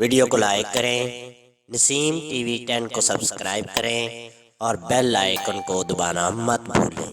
वीडियो को लाइक करें, नसीम टीवी 10 को सब्सक्राइब करें और बेल आइकन को दबाना मत भूलें।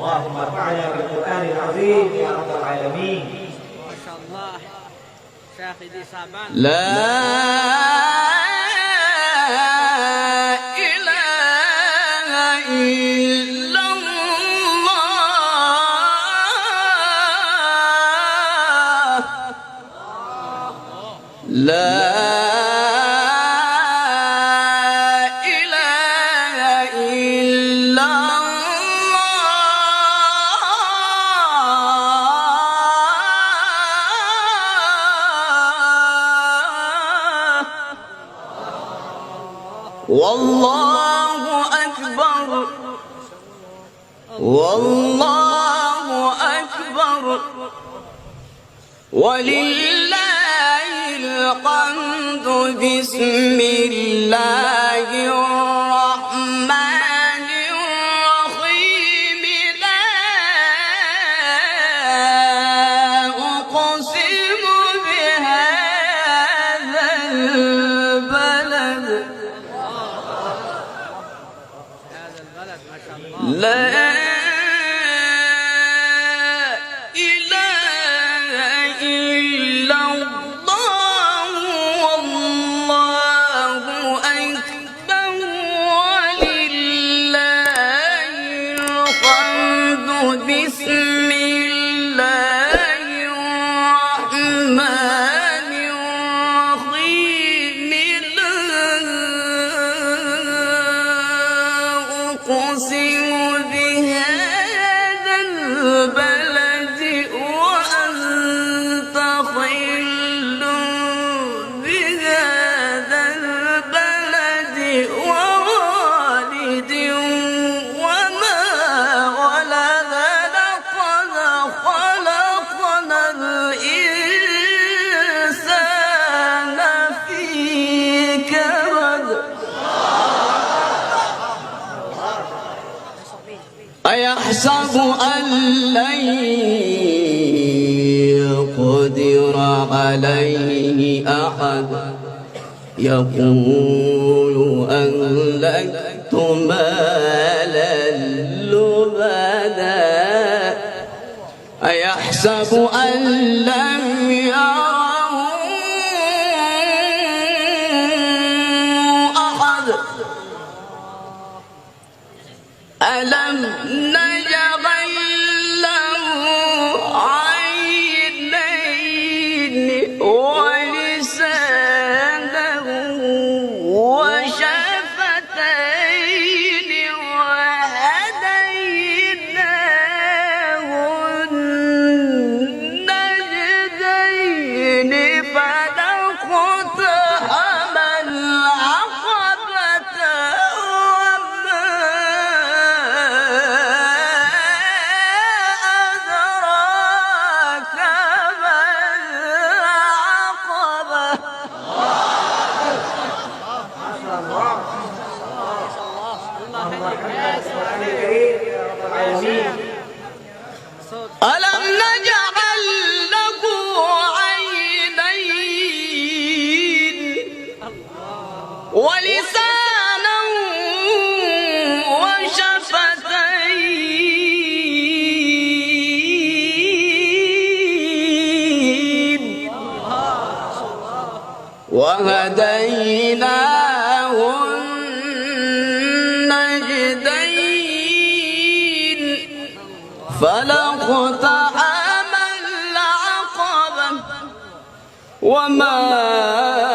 اللهم ارفعنا بالقرآن العظيم يا رب العالمين. ما شاء الله شيخ دي صعبان. لا إله إلا الله. لا والله أكبر والله أكبر ولله الحمد. بسم الله الرحمن الرحيم. لا أقسم بهذا البلد. لا إله إلا الله والله أكبر ولله الحمد. بسم الله الرحمن الرحيم. لا أقسم بهذا البلد وأنت حل بهذا البلد ووالد وما ولد. لقد خلقنا الإنسان في كبد. أيحسب أن لن يقدر عليه أحد يقول أهلكت مالا لبدا. أيحسب أن لم يره أحد. ألم نجعل له عينين ولسانا وشفتين وهديناه النجدين. فلاقتحم العقبة وما أدراك ما العقبة. ألم نجعل له عينين ولسانا وشفتين وهديناه النجدين فلاقتحم العقبة وما